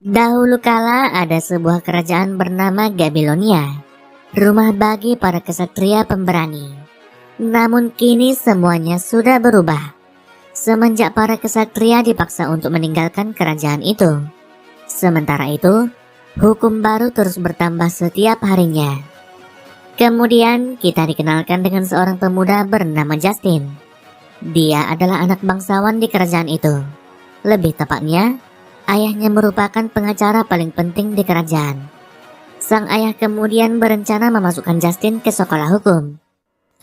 Dahulu kala ada sebuah kerajaan bernama Gabilonia, rumah bagi para kesatria pemberani. Namun kini semuanya sudah berubah, semenjak para kesatria dipaksa untuk meninggalkan kerajaan itu. Sementara itu, hukum baru terus bertambah setiap harinya. Kemudian kita dikenalkan dengan seorang pemuda bernama Justin. Dia adalah anak bangsawan di kerajaan itu. Lebih tepatnya, ayahnya merupakan pengacara paling penting di kerajaan. Sang ayah kemudian berencana memasukkan Justin ke sekolah hukum,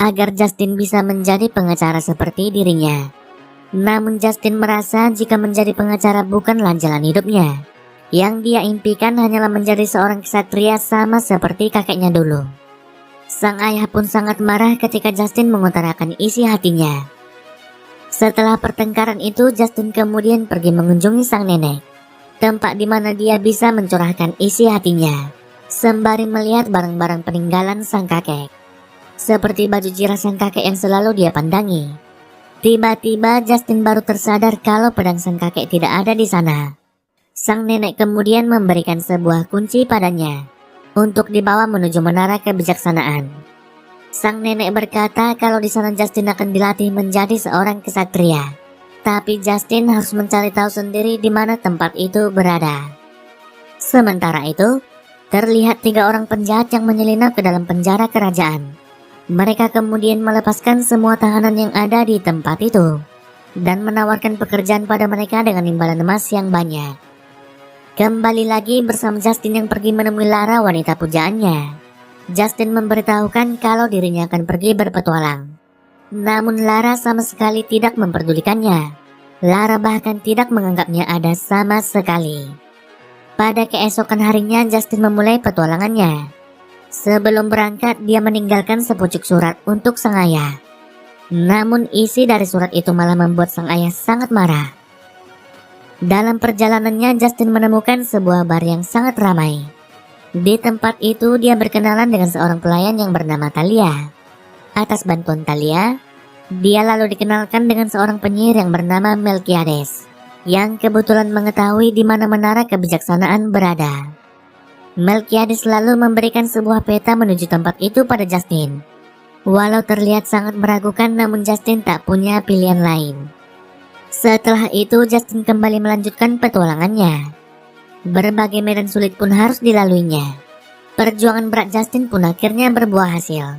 agar Justin bisa menjadi pengacara seperti dirinya. Namun Justin merasa jika menjadi pengacara bukanlah jalan hidupnya. Yang dia impikan hanyalah menjadi seorang ksatria sama seperti kakeknya dulu. Sang ayah pun sangat marah ketika Justin mengutarakan isi hatinya. Setelah pertengkaran itu, Justin kemudian pergi mengunjungi sang nenek, tempat di mana dia bisa mencurahkan isi hatinya, sembari melihat barang-barang peninggalan sang kakek, seperti baju jirah sang kakek yang selalu dia pandangi. Tiba-tiba Justin baru tersadar kalau pedang sang kakek tidak ada di sana. Sang nenek kemudian memberikan sebuah kunci padanya untuk dibawa menuju menara kebijaksanaan. Sang nenek berkata kalau di sana Justin akan dilatih menjadi seorang ksatria. Tapi Justin harus mencari tahu sendiri di mana tempat itu berada. Sementara itu, terlihat 3 orang penjahat yang menyelinap ke dalam penjara kerajaan. Mereka kemudian melepaskan semua tahanan yang ada di tempat itu dan menawarkan pekerjaan pada mereka dengan imbalan emas yang banyak. Kembali lagi bersama Justin yang pergi menemui Lara, wanita pujaannya. Justin memberitahukan kalau dirinya akan pergi berpetualang. Namun Lara sama sekali tidak memperdulikannya. Lara bahkan tidak menganggapnya ada sama sekali. Pada keesokan harinya Justin memulai petualangannya. Sebelum berangkat dia meninggalkan sepucuk surat untuk sang ayah. Namun isi dari surat itu malah membuat sang ayah sangat marah. Dalam perjalanannya Justin menemukan sebuah bar yang sangat ramai. Di tempat itu dia berkenalan dengan seorang pelayan yang bernama Talia. Atas bantuan Talia, dia lalu dikenalkan dengan seorang penyihir yang bernama Melkiades, yang kebetulan mengetahui di mana menara kebijaksanaan berada. Melkiades lalu memberikan sebuah peta menuju tempat itu pada Justin. Walau terlihat sangat meragukan, namun Justin tak punya pilihan lain. Setelah itu Justin kembali melanjutkan petualangannya. Berbagai medan sulit pun harus dilaluinya. Perjuangan berat Justin pun akhirnya berbuah hasil.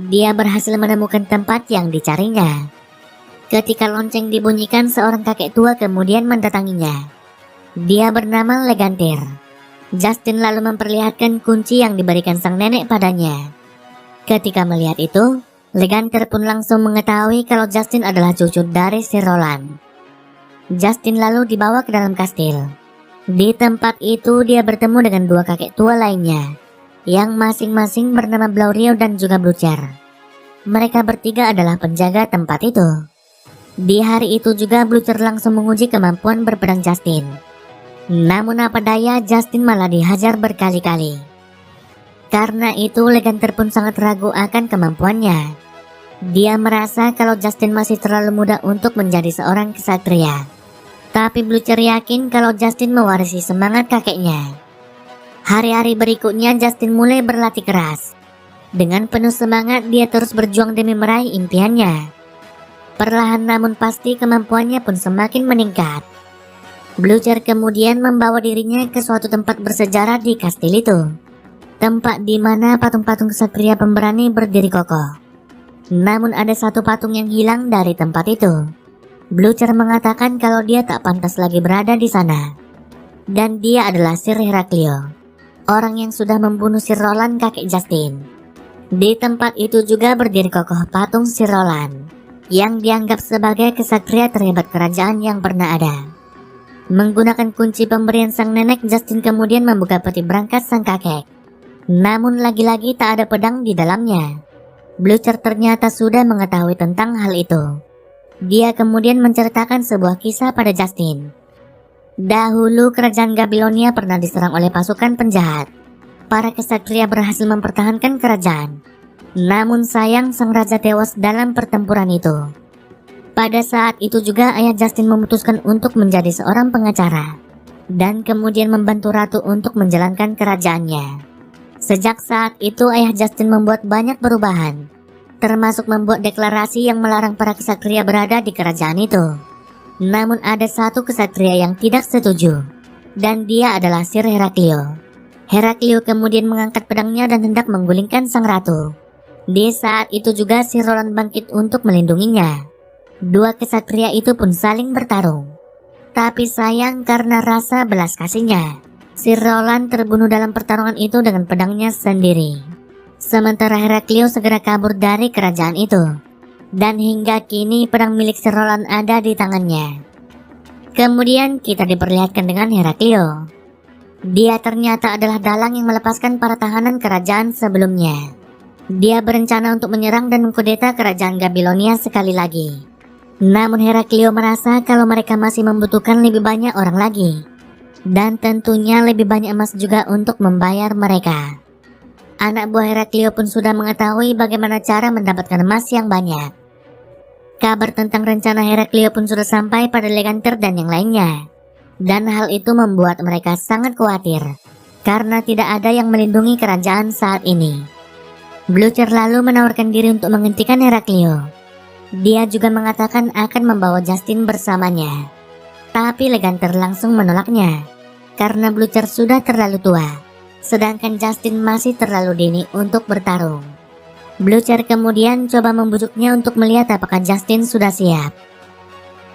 Dia berhasil menemukan tempat yang dicarinya. Ketika lonceng dibunyikan, seorang kakek tua kemudian mendatanginya. Dia bernama Legantir. Justin lalu memperlihatkan kunci yang diberikan sang nenek padanya. Ketika melihat itu, Legantir pun langsung mengetahui kalau Justin adalah cucu dari Sir Roland. Justin lalu dibawa ke dalam kastil. Di tempat itu dia bertemu dengan 2 kakek tua lainnya, yang masing-masing bernama Blaurio dan juga Blucher. Mereka bertiga adalah penjaga tempat itu. Di hari itu juga Blucher langsung menguji kemampuan berpedang Justin. Namun apa daya, Justin malah dihajar berkali-kali. Karena itu Legantir pun sangat ragu akan kemampuannya. Dia merasa kalau Justin masih terlalu muda untuk menjadi seorang ksatria. Tapi Blucher yakin kalau Justin mewarisi semangat kakeknya. Hari-hari berikutnya Justin mulai berlatih keras. Dengan penuh semangat dia terus berjuang demi meraih impiannya. Perlahan namun pasti kemampuannya pun semakin meningkat. Blucher kemudian membawa dirinya ke suatu tempat bersejarah di kastil itu. Tempat di mana patung-patung ksatria pemberani berdiri kokoh. Namun ada satu patung yang hilang dari tempat itu. Blucher mengatakan kalau dia tak pantas lagi berada di sana. Dan dia adalah Sir Heraklio, orang yang sudah membunuh Sir Roland, kakek Justin. Di tempat itu juga berdiri kokoh patung Sir Roland, yang dianggap sebagai ksatria terhebat kerajaan yang pernah ada. Menggunakan kunci pemberian sang nenek, Justin kemudian membuka peti berangkat sang kakek. Namun lagi-lagi tak ada pedang di dalamnya. Blucher ternyata sudah mengetahui tentang hal itu. Dia kemudian menceritakan sebuah kisah pada Justin. Dahulu kerajaan Gabilonia pernah diserang oleh pasukan penjahat. Para ksatria berhasil mempertahankan kerajaan. Namun sayang sang raja tewas dalam pertempuran itu. Pada saat itu juga ayah Justin memutuskan untuk menjadi seorang pengacara. dan kemudian membantu ratu untuk menjalankan kerajaannya. Sejak saat itu ayah Justin membuat banyak perubahan, termasuk membuat deklarasi yang melarang para kesatria berada di kerajaan itu. Namun ada satu kesatria yang tidak setuju, dan dia adalah Sir Heraklio. Heraklio kemudian mengangkat pedangnya dan hendak menggulingkan sang ratu. Di saat itu juga Sir Roland bangkit untuk melindunginya. Dua kesatria itu pun saling bertarung. Tapi sayang karena rasa belas kasihnya, Sir Roland terbunuh dalam pertarungan itu dengan pedangnya sendiri. Sementara Heraklio segera kabur dari kerajaan itu. Dan hingga kini pedang milik Sir Roland ada di tangannya. Kemudian kita diperlihatkan dengan Heraklio. Dia ternyata adalah dalang yang melepaskan para tahanan kerajaan sebelumnya. Dia berencana untuk menyerang dan mengkudeta kerajaan Gabilonia sekali lagi. Namun Heraklio merasa kalau mereka masih membutuhkan lebih banyak orang lagi. Dan tentunya lebih banyak emas juga untuk membayar mereka. Anak buah Heraklio pun sudah mengetahui bagaimana cara mendapatkan emas yang banyak. Kabar tentang rencana Heraklio pun sudah sampai pada Leganter dan yang lainnya. Dan hal itu membuat mereka sangat khawatir, karena tidak ada yang melindungi kerajaan saat ini. Blucher lalu menawarkan diri untuk menghentikan Heraklio. Dia juga mengatakan akan membawa Justin bersamanya. Tapi Leganter langsung menolaknya, karena Blucher sudah terlalu tua, sedangkan Justin masih terlalu dini untuk bertarung. Blucher kemudian coba membujuknya untuk melihat apakah Justin sudah siap.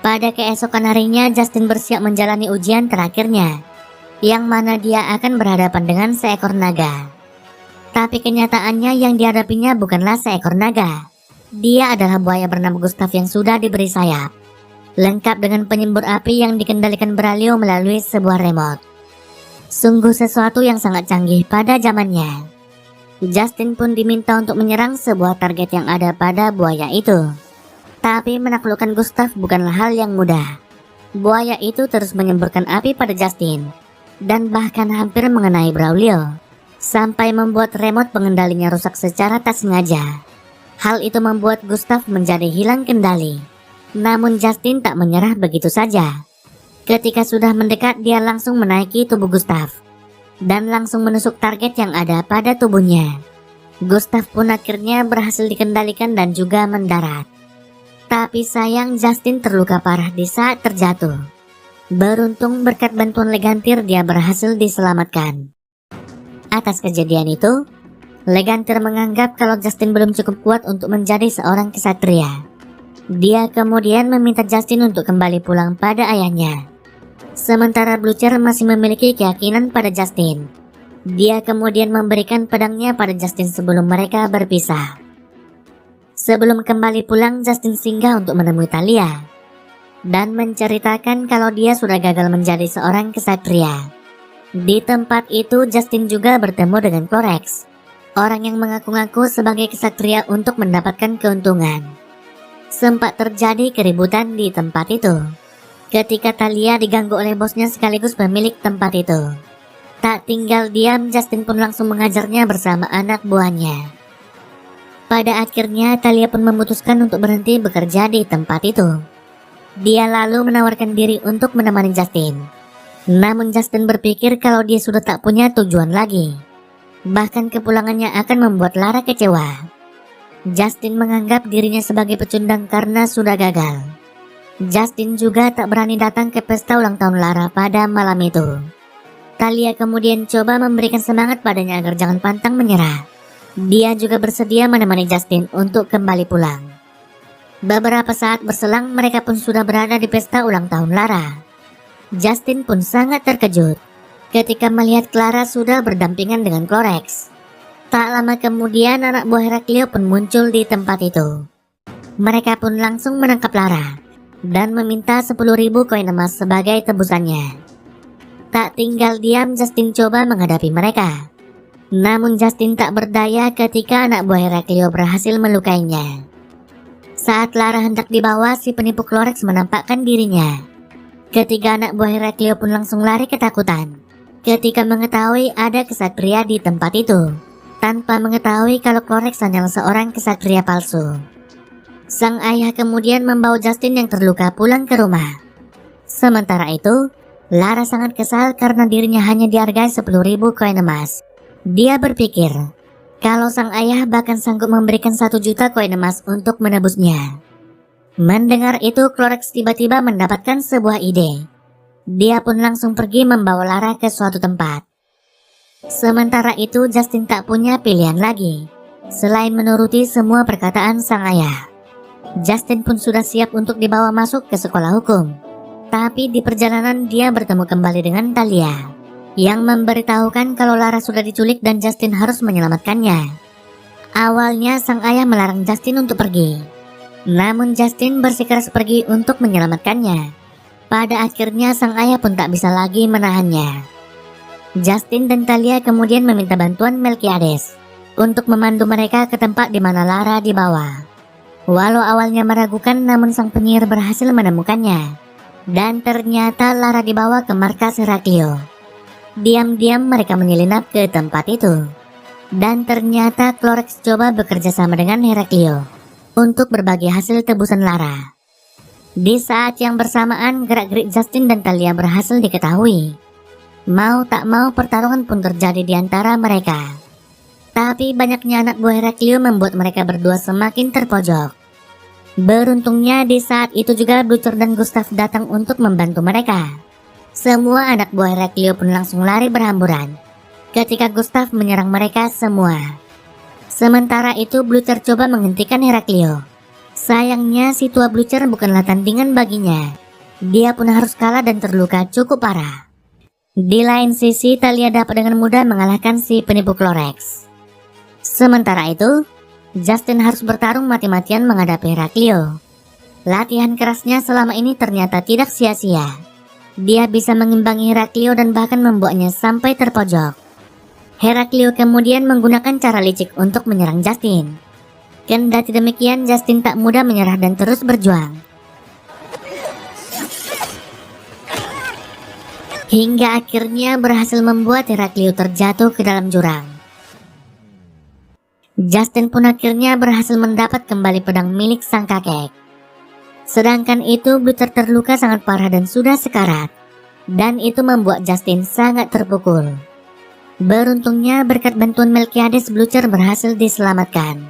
Pada keesokan harinya Justin bersiap menjalani ujian terakhirnya, yang mana dia akan berhadapan dengan seekor naga. Tapi kenyataannya yang dihadapinya bukanlah seekor naga. Dia adalah buaya bernama Gustav yang sudah diberi sayap, lengkap dengan penyembur api yang dikendalikan Braulio melalui sebuah remote. Sungguh sesuatu yang sangat canggih pada zamannya. Justin pun diminta untuk menyerang sebuah target yang ada pada buaya itu. Tapi menaklukkan Gustav bukanlah hal yang mudah. Buaya itu terus menyemburkan api pada Justin, dan bahkan hampir mengenai Braulio, sampai membuat remote pengendalinya rusak secara tak sengaja. Hal itu membuat Gustav menjadi hilang kendali. Namun Justin tak menyerah begitu saja. Ketika sudah mendekat, dia langsung menaiki tubuh Gustav dan langsung menusuk target yang ada pada tubuhnya. Gustav pun akhirnya berhasil dikendalikan dan juga mendarat. Tapi sayang Justin terluka parah di saat terjatuh. Beruntung berkat bantuan Legantir dia berhasil diselamatkan. Atas kejadian itu, Legantir menganggap kalau Justin belum cukup kuat untuk menjadi seorang kesatria. Dia kemudian meminta Justin untuk kembali pulang pada ayahnya. Sementara Blucher masih memiliki keyakinan pada Justin. Dia kemudian memberikan pedangnya pada Justin sebelum mereka berpisah. Sebelum kembali pulang, Justin singgah untuk menemui Thalia dan menceritakan kalau dia sudah gagal menjadi seorang kesatria. Di tempat itu Justin juga bertemu dengan Clorex, orang yang mengaku-ngaku sebagai kesatria untuk mendapatkan keuntungan. Sempat terjadi keributan di tempat itu ketika Thalia diganggu oleh bosnya sekaligus pemilik tempat itu. Tak tinggal diam, Justin pun langsung mengajarnya bersama anak buahnya. Pada akhirnya Thalia pun memutuskan untuk berhenti bekerja di tempat itu. Dia lalu menawarkan diri untuk menemani Justin. Namun Justin berpikir kalau dia sudah tak punya tujuan lagi. Bahkan kepulangannya akan membuat Lara kecewa. Justin menganggap dirinya sebagai pecundang karena sudah gagal. Justin juga tak berani datang ke pesta ulang tahun Lara pada malam itu. Thalia kemudian coba memberikan semangat padanya agar jangan pantang menyerah. Dia juga bersedia menemani Justin untuk kembali pulang. Beberapa saat berselang, mereka pun sudah berada di pesta ulang tahun Lara. Justin pun sangat terkejut ketika melihat Clara sudah berdampingan dengan Clorex. Tak lama kemudian anak buah Heraklio pun muncul di tempat itu. Mereka pun langsung menangkap Lara dan meminta 10.000 koin emas sebagai tebusannya. Tak tinggal diam, Justin coba menghadapi mereka. Namun Justin tak berdaya ketika anak buah Heraklio berhasil melukainya. Saat Lara hendak dibawa, si penipu Clorex menampakkan dirinya. Ketiga anak buah Heraklio pun langsung lari ketakutan ketika mengetahui ada kesatria di tempat itu, tanpa mengetahui kalau Clorex hanyalah seorang kesatria palsu. Sang ayah kemudian membawa Justin yang terluka pulang ke rumah. Sementara itu, Lara sangat kesal karena dirinya hanya dihargai 10.000 koin emas. Dia berpikir kalau sang ayah bahkan sanggup memberikan 1 juta koin emas untuk menebusnya. Mendengar itu, Clorex tiba-tiba mendapatkan sebuah ide. Dia pun langsung pergi membawa Lara ke suatu tempat. Sementara itu, Justin tak punya pilihan lagi selain menuruti semua perkataan sang ayah. Justin pun sudah siap untuk dibawa masuk ke sekolah hukum. Tapi di perjalanan dia bertemu kembali dengan Talia yang memberitahukan kalau Lara sudah diculik dan Justin harus menyelamatkannya. Awalnya sang ayah melarang Justin untuk pergi, namun Justin bersikeras pergi untuk menyelamatkannya. Pada akhirnya sang ayah pun tak bisa lagi menahannya. Justin dan Talia kemudian meminta bantuan Melquiades untuk memandu mereka ke tempat di mana Lara dibawa. Walau awalnya meragukan, namun sang penyihir berhasil menemukannya. Dan ternyata Lara dibawa ke markas Heraklio. Diam-diam mereka menyelinap ke tempat itu. Dan ternyata Clorex coba bekerja sama dengan Heraklio untuk berbagi hasil tebusan Lara. Di saat yang bersamaan, gerak-gerik Justin dan Talia berhasil diketahui. Mau tak mau pertarungan pun terjadi di antara mereka. Tapi banyaknya anak buah Heraklio membuat mereka berdua semakin terpojok. Beruntungnya di saat itu juga Blucher dan Gustav datang untuk membantu mereka. Semua anak buah Heraklio pun langsung lari berhamburan ketika Gustav menyerang mereka semua. Sementara itu Blucher coba menghentikan Heraklio. Sayangnya si tua Blucher bukanlah tandingan baginya. Dia pun harus kalah dan terluka cukup parah. Di lain sisi, Talia dapat dengan mudah mengalahkan si penipu Clorex. Sementara itu, Justin harus bertarung mati-matian menghadapi Heraklio. Latihan kerasnya selama ini ternyata tidak sia-sia. Dia bisa mengimbangi Heraklio dan bahkan membuatnya sampai terpojok. Heraklio kemudian menggunakan cara licik untuk menyerang Justin. Kendati demikian, Justin tak mudah menyerah dan terus berjuang. Hingga akhirnya berhasil membuat Heraklio terjatuh ke dalam jurang. Justin pun akhirnya berhasil mendapat kembali pedang milik sang kakek. Sedangkan itu Blucher terluka sangat parah dan sudah sekarat. Dan itu membuat Justin sangat terpukul. Beruntungnya berkat bantuan Melquiades, Blucher berhasil diselamatkan.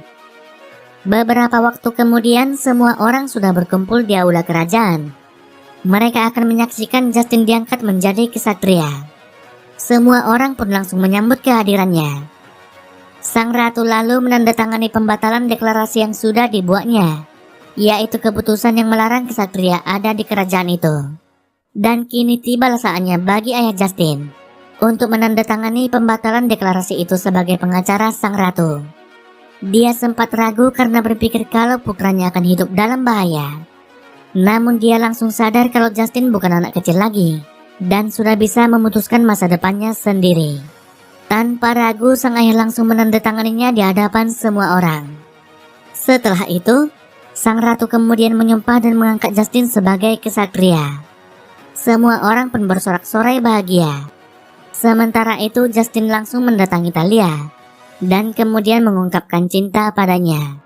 Beberapa waktu kemudian semua orang sudah berkumpul di aula kerajaan. Mereka akan menyaksikan Justin diangkat menjadi kesatria. Semua orang pun langsung menyambut kehadirannya. Sang ratu lalu menandatangani pembatalan deklarasi yang sudah dibuatnya, yaitu keputusan yang melarang kesatria ada di kerajaan itu. Dan kini tiba saatnya bagi ayah Justin untuk menandatangani pembatalan deklarasi itu sebagai pengacara sang ratu. Dia sempat ragu karena berpikir kalau putranya akan hidup dalam bahaya. Namun dia langsung sadar kalau Justin bukan anak kecil lagi dan sudah bisa memutuskan masa depannya sendiri. Tanpa ragu, sang ayah langsung menandatanganinya di hadapan semua orang. Setelah itu, sang ratu kemudian menyumpah dan mengangkat Justin sebagai kesatria. Semua orang pun bersorak-sorai bahagia. Sementara itu, Justin langsung mendatangi Talia dan kemudian mengungkapkan cinta padanya.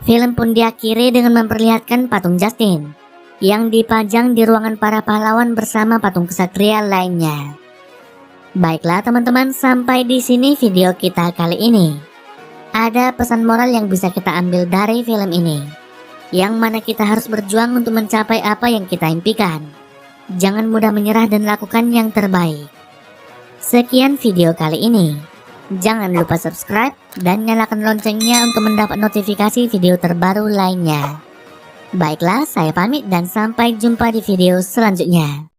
Film pun diakhiri dengan memperlihatkan patung Justin yang dipajang di ruangan para pahlawan bersama patung kesatria lainnya. Baiklah teman-teman, sampai di sini video kita kali ini. Ada pesan moral yang bisa kita ambil dari film ini, yang mana kita harus berjuang untuk mencapai apa yang kita impikan. Jangan mudah menyerah dan lakukan yang terbaik. Sekian video kali ini. Jangan lupa subscribe dan nyalakan loncengnya untuk mendapat notifikasi video terbaru lainnya. Baiklah, saya pamit dan sampai jumpa di video selanjutnya.